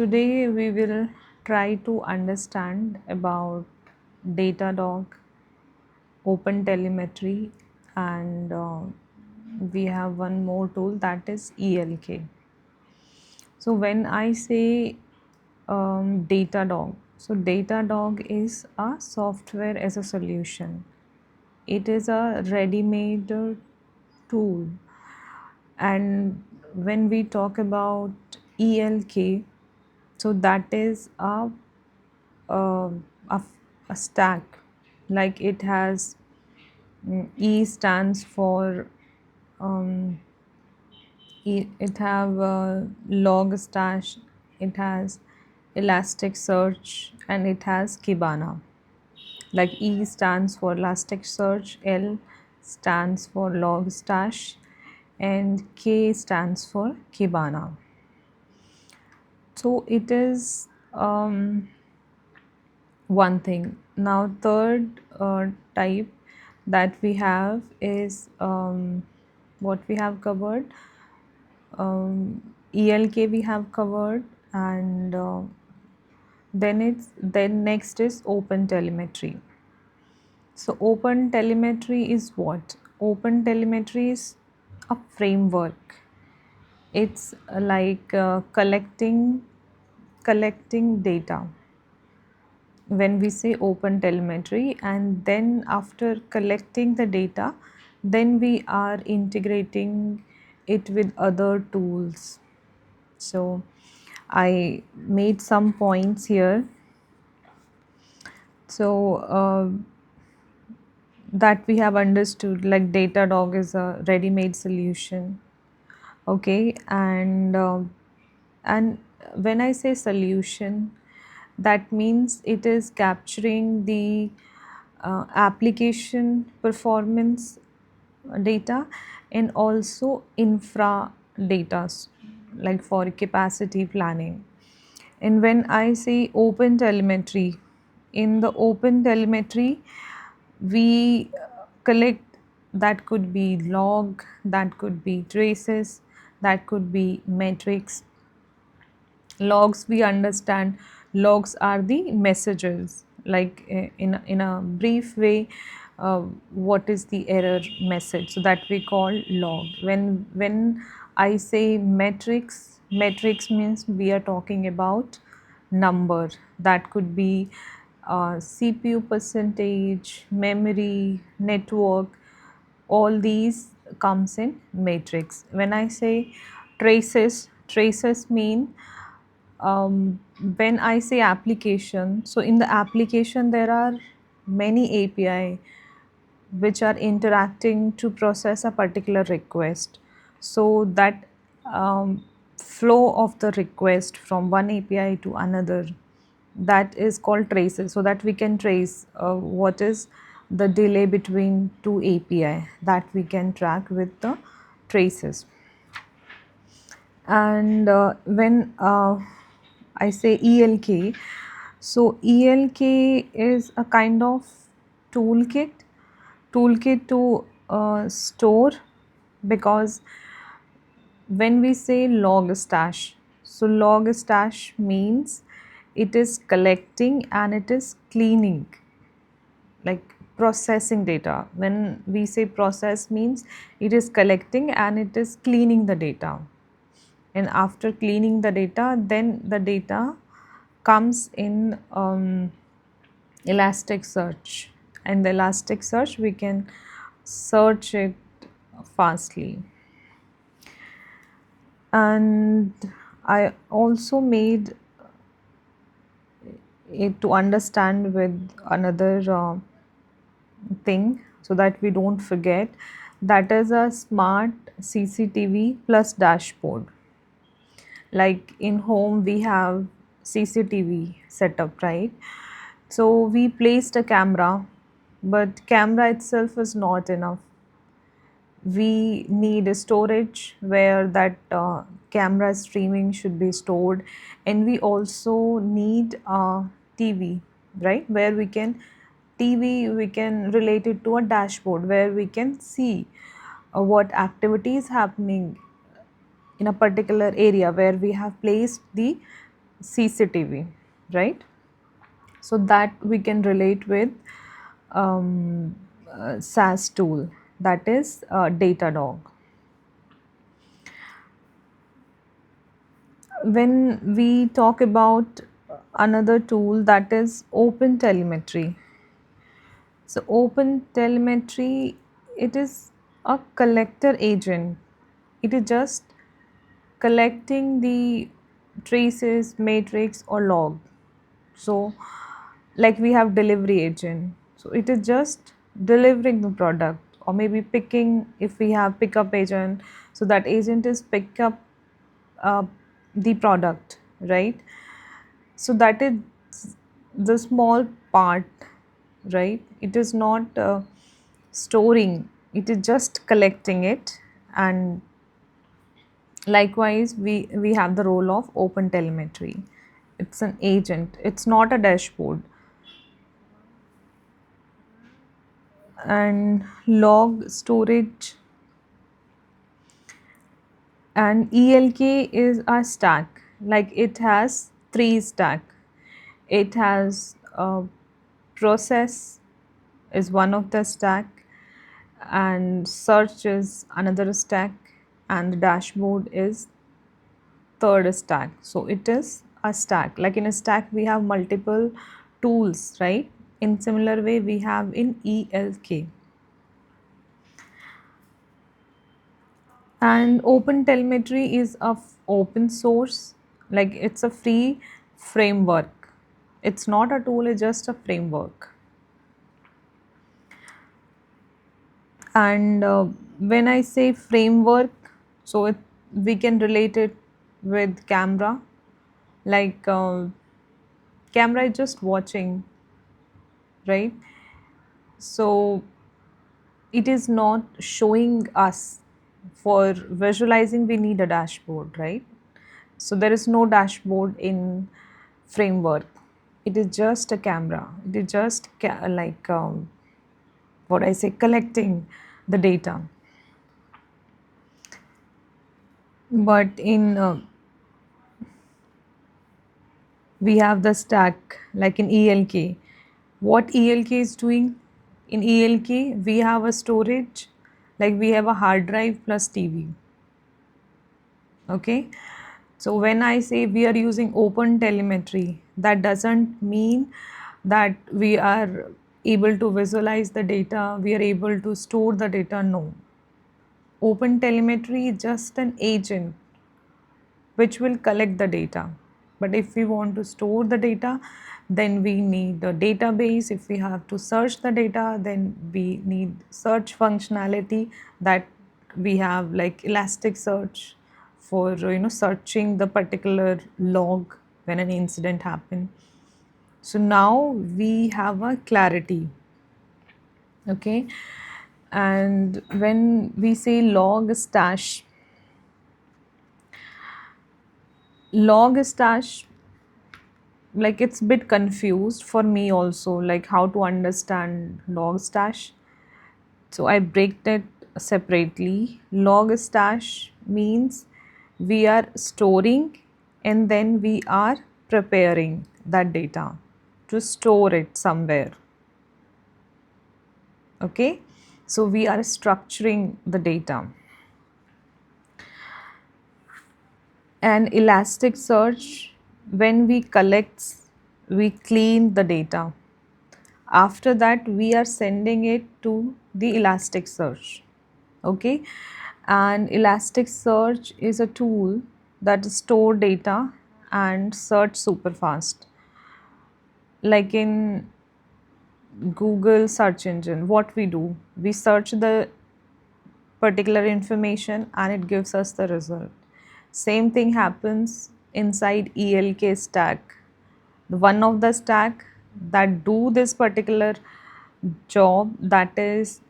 Today we will try to understand about Datadog, OpenTelemetry, and we have one more tool, that is ELK. So when I say Datadog, so Datadog is a software as a solution. It is a ready-made tool, and when we talk about ELK, so that is uh, a, a stack. Like it has E stands for it have log stash, it has Elasticsearch, and it has Kibana. Like E stands for Elasticsearch, L stands for log stash, and K stands for Kibana. So it is one thing. Now third type that we have is what we have covered. ELK we have covered, and then next is OpenTelemetry. So OpenTelemetry is what? OpenTelemetry is a framework. It's like collecting data when we say OpenTelemetry, and then after collecting the data, then we are integrating it with other tools. So I made some points here. So that we have understood, like Datadog is a ready-made solution. Okay, and when I say solution, that means it is capturing the application performance data and also infra data, like for capacity planning. And when I say open telemetry, in the open telemetry we collect, that could be log, that could be traces, that could be metrics. Logs, we understand, logs are the messages, like in a brief way, what is the error message, so that we call log. When I say metrics means we are talking about number, that could be CPU percentage, memory, network, all these comes in matrix. When I say traces mean when I say application, so in the application there are many API which are interacting to process a particular request. So that flow of the request from one API to another, that is called traces, so that we can trace what is the delay between two API, that we can track with the traces. And when I say ELK, so ELK is a kind of toolkit to store, because when we say log stash, so log stash means it is collecting and it is cleaning, like processing data. When we say process means it is collecting and it is cleaning the data, and after cleaning the data, then the data comes in Elasticsearch, and the Elasticsearch we can search it fastly. And I also made it to understand with another thing, so that we don't forget, that is a smart CCTV plus dashboard. Like in home we have CCTV setup, right? So we placed a camera, but camera itself is not enough. We need a storage where that camera streaming should be stored, and we also need a TV, right, where we can relate it to a dashboard where we can see what activity is happening in a particular area where we have placed the CCTV, right? So that we can relate with SaaS tool, that is Datadog. When we talk about another tool, that is OpenTelemetry. So OpenTelemetry, it is a collector agent. It is just collecting the traces, matrix, or log. So, like we have delivery agent. So it is just delivering the product, or maybe picking if we have pickup agent. So that agent is pick up uh, the product, right? So that is the small part, right? It is not storing, it is just collecting it. And likewise, we have the role of open telemetry. It's an agent, it's not a dashboard. And log storage and ELK is a stack, like it has three stack. It has process is one of the stack, and search is another stack, and the dashboard is third stack. So it is a stack. Like in a stack we have multiple tools, right? In similar way we have in ELK. And open telemetry is of open source, like it's a free framework. It's not a tool, it's just a framework. And when I say framework, so we can relate it with camera. Like camera is just watching, right? So it is not showing us. For visualizing we need a dashboard, right? So there is no dashboard in framework. It is just a camera. It is just like what I say, collecting the data. But in we have the stack, like in ELK. What ELK is doing? In ELK, we have a storage, like we have a hard drive plus TV. Okay. So when I say we are using open telemetry, that doesn't mean that we are able to visualize the data, we are able to store the data. No. Open telemetry is just an agent which will collect the data. But if we want to store the data, then we need a database. If we have to search the data, then we need search functionality, that we have like Elasticsearch for searching the particular log when an incident happened. So now we have a clarity. Okay. And when we say log stash, like it's a bit confused for me also, like how to understand log stash. So I break it separately. Log stash means we are storing and then we are preparing that data to store it somewhere. Okay, so we are structuring the data. And Elasticsearch, when we collect, we clean the data. After that, we are sending it to the Elasticsearch. Okay, and Elasticsearch is a tool that store data and search super fast. Like in Google search engine, what we do, we search the particular information and it gives us the result. Same thing happens inside ELK stack. One of the stack that do this particular job, that is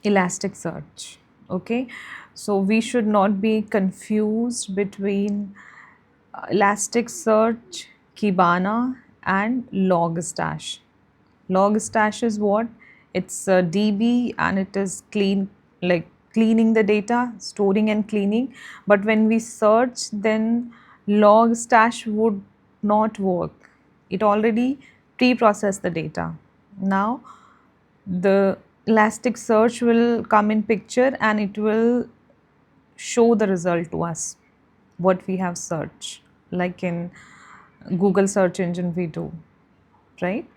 Elasticsearch. Okay, so we should not be confused between Elasticsearch, Kibana, and Logstash. Logstash is what? It's a DB and it is like cleaning the data, storing and cleaning. But when we search, then log stash would not work. It already pre-processed the data. Now the Elasticsearch will come in picture and it will show the result to us, what we have searched, like in Google search engine we do, right?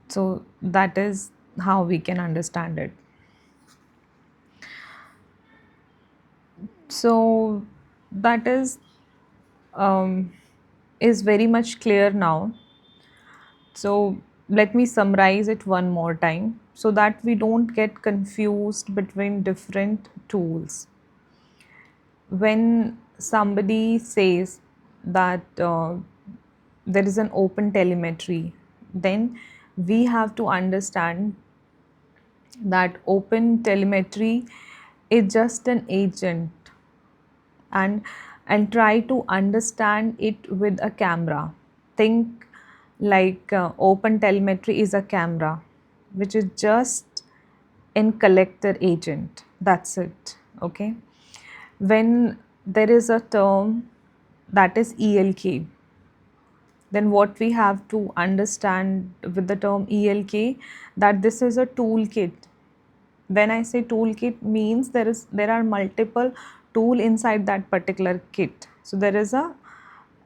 So that is how we can understand it. So that is very much clear now. So let me summarize it one more time so that we don't get confused between different tools. When somebody says that there is an open telemetry, then we have to understand that open telemetry is just an agent, and try to understand it with a camera. Think like open telemetry is a camera which is just in collector agent, that's it. Okay, when there is a term that is ELK, then what we have to understand with the term ELK, that this is a toolkit. When I say toolkit, means there are multiple tool inside that particular kit. So there is a,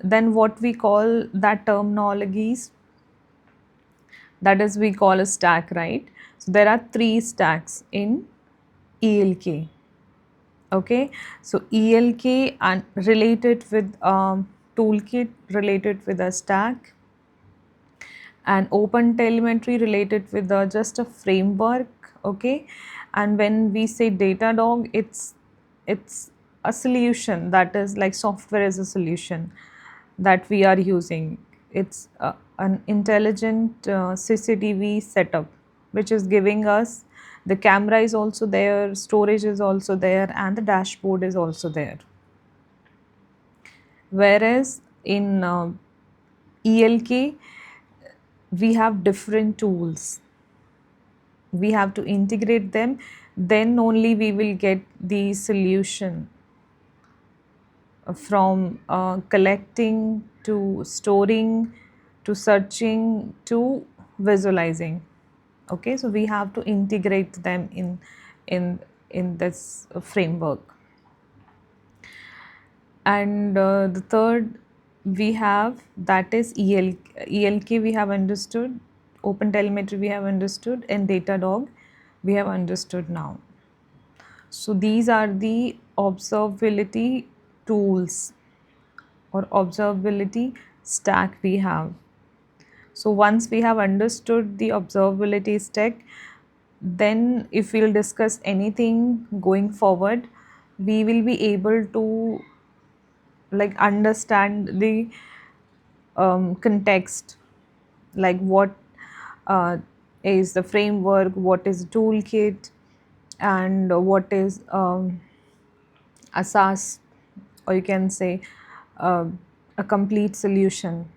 then what we call that terminologies, that is we call a stack, right? So there are 3 stacks in ELK. Okay, so ELK and related with toolkit, related with a stack, and open telemetry related with just a framework. Okay, and when we say Datadog, it's a solution, that is like software as a solution that we are using. It's an intelligent CCTV setup which is giving us, the camera is also there, storage is also there, and the dashboard is also there. Whereas in ELK, we have different tools, we have to integrate them, then only we will get the solution from collecting to storing to searching to visualizing. Okay, so we have to integrate them in in this framework. And the third we have, that is ELK we have understood, open telemetry we have understood, and Datadog we have understood now. So these are the observability tools or observability stack we have. So once we have understood the observability stack, then if we'll discuss anything going forward, we will be able to like understand the context, like what uh, is the framework, what is toolkit, and what is a SaaS, or you can say uh, a complete solution.